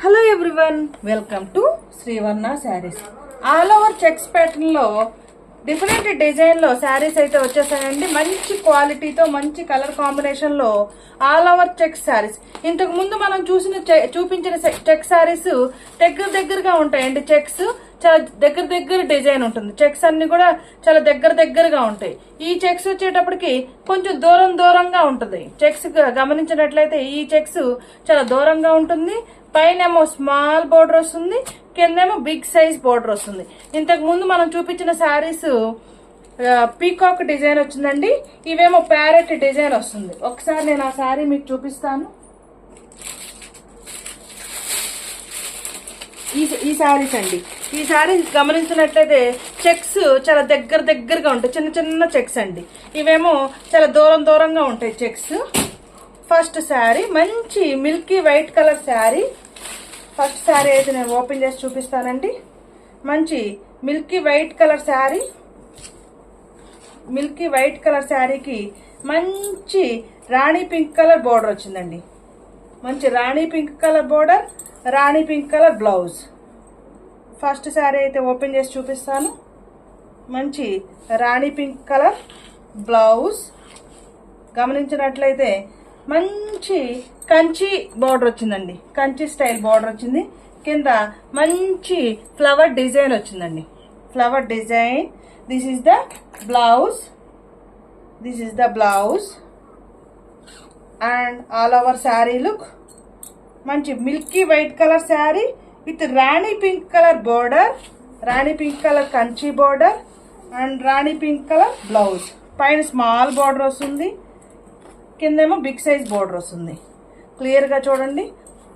Hello everyone, welcome to Srivarna saris. All over checks pattern లో different design లో శారీస్ అయితే వచ్చేసాయండి. మంచి క్వాలిటీతో మంచి కలర్ కాంబినేషన్ లో ఆల్ ఓవర్ చెక్స్ శారీస్. ఇంతకు ముందు మనం చూపించిన చెక్ శారీస్ దగ్గరగా ఉంటాయండి. చెక్స్ చాలా దగ్గర డిజైన్ ఉంటుంది. చెక్స్ అన్ని కూడా చాలా దగ్గరగా ఉంటాయి. ఈ చెక్స్ వచ్చేటప్పటికి కొంచెం దూరంగా ఉంటుంది. చెక్స్ గమనించినట్లయితే ఈ చెక్స్ చాలా దూరంగా ఉంటుంది. పైనేమో స్మాల్ బోర్డర్ వస్తుంది, కిందేమో బిగ్ సైజ్ బోర్డర్ వస్తుంది. ఇంతకు ముందు మనం చూపించిన శారీస్ పీకాక్ డిజైన్ వచ్చిందండి. ఇవేమో ప్యారెట్ డిజైన్ వస్తుంది. ఒకసారి నేను ఆ శారీ మీకు చూపిస్తాను. ఈ శారీస్ అండి. ఈ శారీస్ గమనించినట్లయితే చెక్స్ చాలా దగ్గరగా ఉంటాయి. చిన్న చెక్స్ అండి. ఇవేమో చాలా దూరంగా ఉంటాయి చెక్స్. ఫస్ట్ శారీ మంచి milky white colour sari. First sari అయితే నేను ఓపెన్ చేసి చూపిస్తానండి. మంచి మిల్కీ వైట్ కలర్ శారీ. మిల్కీ వైట్ కలర్ శారీకి మంచి రాణి పింక్ కలర్ బోర్డర్ వచ్చిందండి. మంచి rani pink colour border, rani pink colour blouse. First sari అయితే ఓపెన్ చేసి చూపిస్తాను. మంచి రాణి పింక్ కలర్ బ్లౌజ్. గమనించినట్లయితే మంచి కంచి బోర్డర్ వచ్చిందండి. కంచి స్టైల్ బోర్డర్ వచ్చింది. కింద మంచి ఫ్లవర్ డిజైన్ వచ్చిందండి. Flower design. This is the blouse. And all over sari look. మంచి milky white colour sari with rani pink colour border, rani pink colour Kanchi border and rani pink colour blouse. పైన small border వస్తుంది, కిందేమో big size border వస్తుంది. క్లియర్గా చూడండి.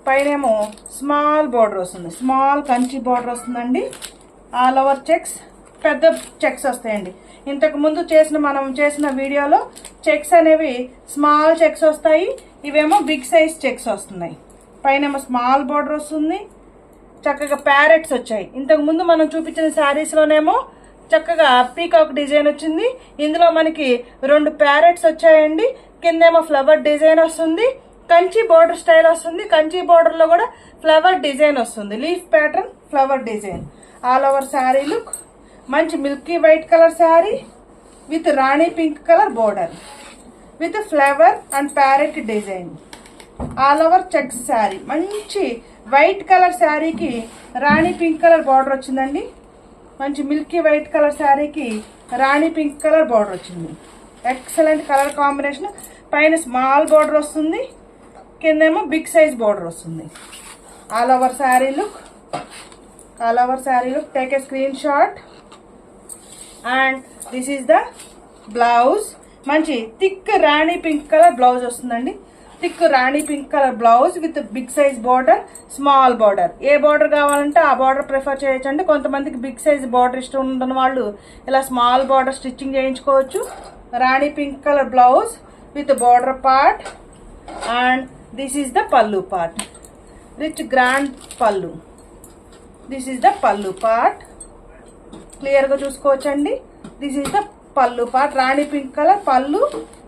పైనేమో small border వస్తుంది, small Kanchi border వస్తుందండి. ఆల్ ఓవర్ చెక్స్, పెద్ద చెక్స్ వస్తాయండి. ఇంతకు ముందు మనం చేసిన వీడియోలో చెక్స్ అనేవి స్మాల్ చెక్స్ వస్తాయి. ఇవేమో బిగ్ సైజ్ చెక్స్ వస్తున్నాయి. పైనేమో స్మాల్ బోర్డర్ వస్తుంది. చక్కగా ప్యారెట్స్ వచ్చాయి. ఇంతకు ముందు మనం చూపించిన శారీస్లోనేమో చక్కగా పీకాక్ డిజైన్ వచ్చింది. ఇందులో మనకి 2 ప్యారెట్స్ వచ్చాయండి. కిందేమో ఫ్లవర్ డిజైన్ వస్తుంది, కంచి బోర్డర్ స్టైల్ వస్తుంది. కంచి బోర్డర్ లో కూడా ఫ్లవర్ డిజైన్ వస్తుంది. Leaf pattern flower design. All over sari look. మంచి milky white colour sari with rani pink colour border with flower and parrot design. All over checks sari. మంచి వైట్ కలర్ శారీకి rani pink colour border వచ్చిందండి. మంచి milky white colour శారీకి rani pink colour border వచ్చింది. Excellent colour combination. పైన small border వస్తుంది, కిందేమో big size border వస్తుంది. All over sari look. Take a screenshot. And this is the blouse. మంచి thick rani pink colour blouse వస్తుందండి. Thick rani pink colour blouse with big size border, small border. A border కావాలంటే ఆ border prefer చేయొచ్చండి. కొంతమందికి big size border ఇష్టం ఉన్న వాళ్ళు ఇలా స్మాల్ బార్డర్ స్టిచ్చింగ్ చేయించుకోవచ్చు. Rani pink colour blouse with border part. And this is the pallu part. Rich grand pallu. This is the pallu part. క్లియర్గా చూసుకోవచ్చండి. This is the pallu part. Rani pink colour pallu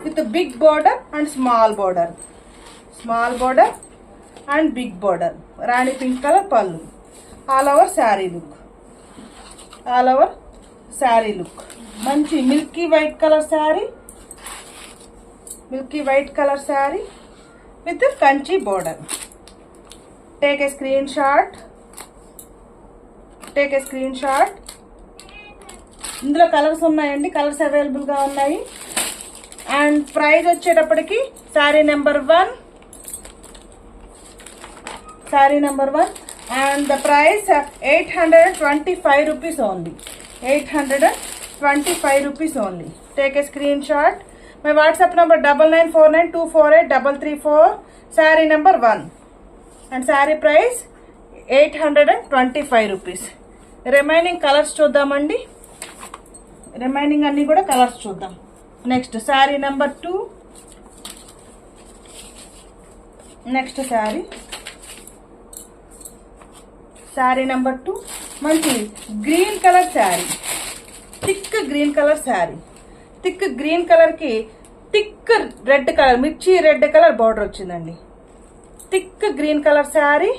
with big border and small border. Small border and big border. Rani pink colour pallu. All over sari look. మంచి milky white colour sari with Kanchi border. Take a screenshot. ఇందులో colours ఉన్నాయండి. Colours అవైలబుల్గా ఉన్నాయి. And price వచ్చేటప్పటికి sari number 1 and the price 825 rupees only. 825 rupees only. Take a screenshot. My WhatsApp number 9949248334. Saree number 1 and saree price 825 rupees. Remaining colours చూద్దామండి. Remaining అన్ని కూడా colours చూద్దాం. Next sari number 2. Next sari number 2 మంచి green colour sari. Thick green colour sari. Thick green colour కి thick red colour, మిర్చి red colour border వచ్చిందండి. Thick green colour sari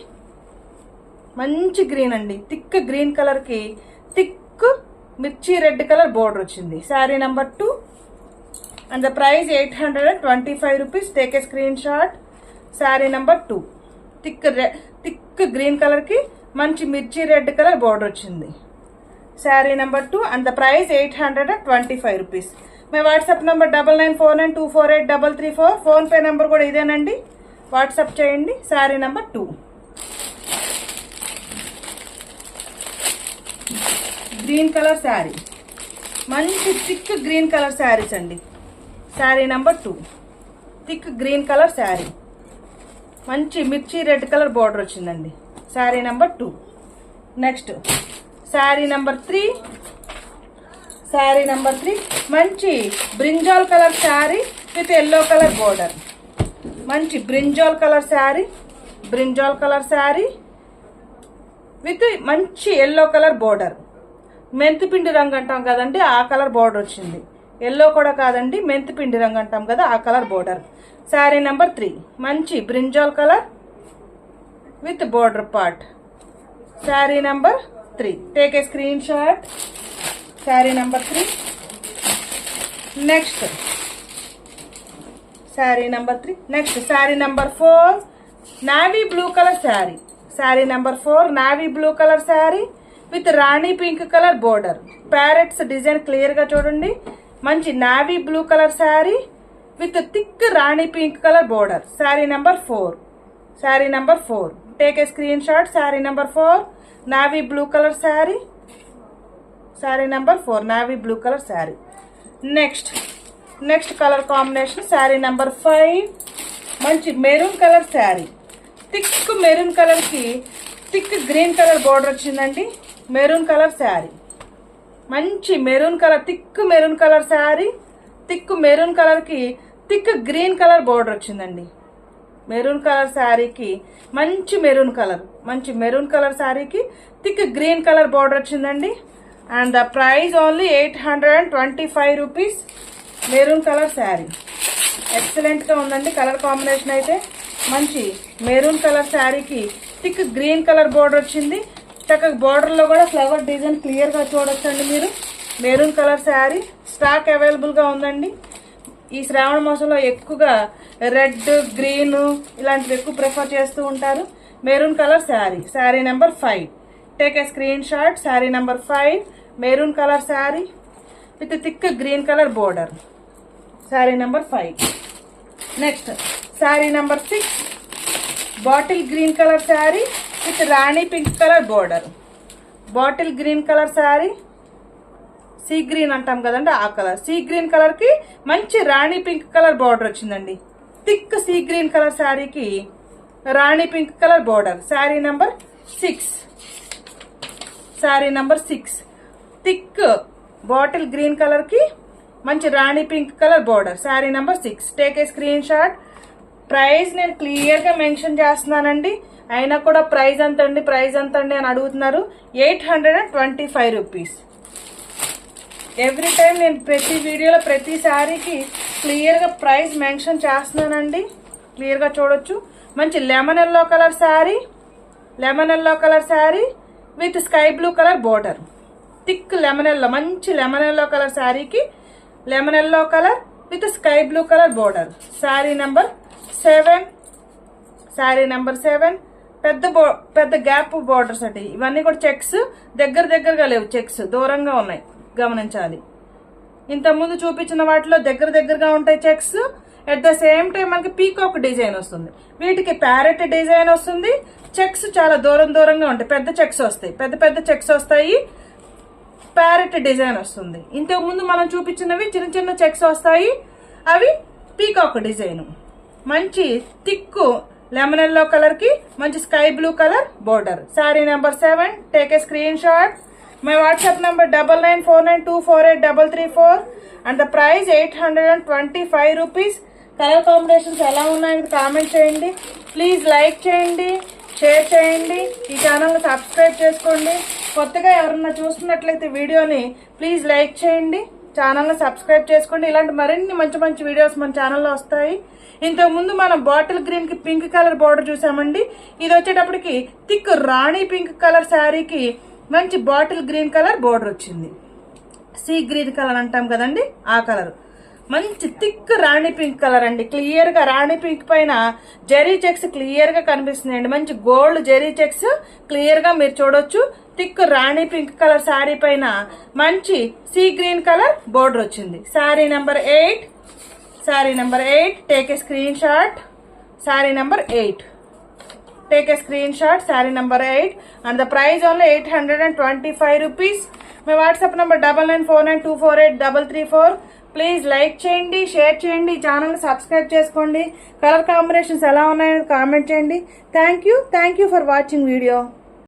మంచి green అండి, థిక్ గ్రీన్ కలర్కి థిక్ మిర్చి రెడ్ కలర్ బోర్డర్ వచ్చింది. Sari number 2 and the price 825 rupees. Take a screen shot. Sari number 2 thick green కలర్కి మంచి మిర్చి రెడ్ కలర్ బోర్డర్ వచ్చింది. Sari number 2 and the price 825 rupees. My WhatsApp number 9949248334. PhonePe number కూడా ఇదేనండి, WhatsApp చేయండి. Sari number 2 green colour sari, మంచి thick green colour saris అండి. Sari number 2 thick green colour sari, మంచి మిర్చి రెడ్ కలర్ బోర్డర్ వచ్చిందండి. Sari number 2. Next sari number 3. Sari number 3 మంచి brinjal colour sari with yellow colour border. మంచి brinjal colour sari, brinjal colour sari with మంచి ఎల్లో కలర్ బోర్డర్. మెంతిపిండి రంగు అంటాం కదండి, ఆ కలర్ బోర్డర్ వచ్చింది. ఎల్లో కూడా కాదండి, మెంతిపిండి రంగు అంటాం కదా, ఆ కలర్ బోర్డర్. శారీ నెంబర్ 3 మంచి brinjal colour with border part. Sari number 3. Take a screen shot. Sari number 3. Next sari number 3. Next sari number 4 navy blue colour sari. Sari number 4 navy blue colour sari with rani pink colour border. Parrots design clear గా చూడండి. మంచి navy blue colour sari with thick rani pink colour border. Sari number 4. Sari number 4. Take a screen shot. Sari number 4 navy blue colour sari. Sari number 4 navy blue colour sari. Next colour combination sari number 5 మంచి maroon colour sari. Thick maroon colour కి thick green colour border వచ్చిందండి. Maroon colour sari, మంచి maroon colour thick maroon colour sari. Thick maroon colour కి thick green colour border వచ్చిందండి. Maroon colour శారీకి మంచి maroon colour శారీకి thick green colour border వచ్చిందండి. And the price only 825 rupees. Maroon colour sari excellent గా ఉందండి. కలర్ కాంబినేషన్ అయితే మంచి మెరూన్ కలర్ శారీకి థిక్ గ్రీన్ కలర్ బోర్డర్ వచ్చింది. చక్కగా బోర్డర్ లో కూడా ఫ్లవర్ డిజైన్ క్లియర్ గా చూడొచ్చండి మీరు. Maroon colour sari stock available గా ఉందండి. ఈ శ్రావణ మాసంలో ఎక్కువగా రెడ్ గ్రీన్ ఇలాంటివి ఎక్కువ ప్రిఫర్ చేస్తూ ఉంటారు. Maroon colour sari. Sari number 5. Take a screen shot. Sari number 5 maroon colour sari with thick green colour border. Sari number 5. Next sari number 6 bottle green colour sari with rani pink colour border. Bottle green colour sari, sea green అంటాం కదండి ఆ colour. Sea green colour కి మంచి rani pink colour border వచ్చిందండి. Thick sea green colour శారీకి rani pink colour border. Sari number 6. Sari number 6 thick bottle green colour కి మంచి rani pink colour border. Sari number 6. Take a screenshot. Price నేను క్లియర్ గా మెన్షన్ చేస్తున్నానండి, అయినా కూడా ప్రైస్ ఎంతండి అని అడుగుతున్నారు. 825 రూపీస్. ఎవ్రీ టైం నేను ప్రతి వీడియోలో ప్రతి శారీకి క్లియర్ గా ప్రైస్ మెన్షన్ చేస్తున్నానండి, క్లియర్ గా చూడొచ్చు. మంచి lemon yellow colour sari with sky blue colour border. Thick మంచి లెమన్ ఎల్లో కలర్ శారీకి lemon yellow colour with sky blue colour border. Sari number 7. Sari number 7 పెద్ద గ్యాప్ బోర్డర్స్ అండి. ఇవన్నీ కూడా చెక్స్ దగ్గరగా లేవు, చెక్స్ దూరంగా ఉన్నాయి, గమనించాలి. ఇంతకుముందు చూపించిన వాటిలో దగ్గరగా ఉంటాయి checks. At the same time మనకి పీకాక్ డిజైన్ వస్తుంది, వీటికి ప్యారెట్ డిజైన్ వస్తుంది. చెక్స్ చాలా దూరంగా ఉంటాయి, పెద్ద చెక్స్ వస్తాయి, ప్యారెట్ డిజైన్ వస్తుంది. ఇంతకు ముందు మనం చూపించినవి చిన్న చెక్స్ వస్తాయి, అవి పీకాక్ డిజైన్. మంచి థిక్ లెమన్ ఎల్లో కలర్ కి మంచి sky blue colour border. Sari number 7. Take a screen shot. My WhatsApp number 9949248334 and the price 825 rupees. Colour combinations ఎలా ఉన్నాయని కామెంట్ చేయండి. ప్లీజ్ లైక్ చేయండి, షేర్ చేయండి, ఈ ఛానల్ సబ్స్క్రైబ్ చేసుకోండి. కొత్తగా ఎవరన్నా చూస్తున్నట్లయితే వీడియోని ప్లీజ్ లైక్ చేయండి. ఛానల్ని సబ్స్క్రైబ్ చేసుకోండి. ఇలాంటి మరిన్ని మంచి మంచి వీడియోస్ మన ఛానల్లో వస్తాయి. ఇంతకుముందు మనం బాటిల్ గ్రీన్కి పింక్ కలర్ బార్డర్ చూసామండి. ఇది వచ్చేటప్పటికి థిక్ రాణి పింక్ కలర్ శారీకి మంచి బాటిల్ గ్రీన్ కలర్ బార్డర్ వచ్చింది. సీ గ్రీన్ కలర్ అంటాం కదండి, ఆ కలర్. మంచి థిక్ రాణి పింక్ కలర్ అండి. క్లియర్గా రాణి పింక్ పైన జెరీ చెక్స్ క్లియర్గా కనిపిస్తున్నాయండి. మంచి గోల్డ్ జెరీ చెక్స్ క్లియర్గా మీరు చూడొచ్చు. Thick rani pink colour sari పైన మంచి సీ గ్రీన్ కలర్ బోర్డర్ వచ్చింది. Sari number 8 take a screen shot. Sari number 8 take a screenshot. Saree number 8 and the price only 825 rupees. My WhatsApp number 9949248334. Please like చేయండి, share చేయండి, channel subscribe చేసుకోండి. Colour combinations ఎలా ఉన్నాయో comment చేయండి. Thank you for watching video.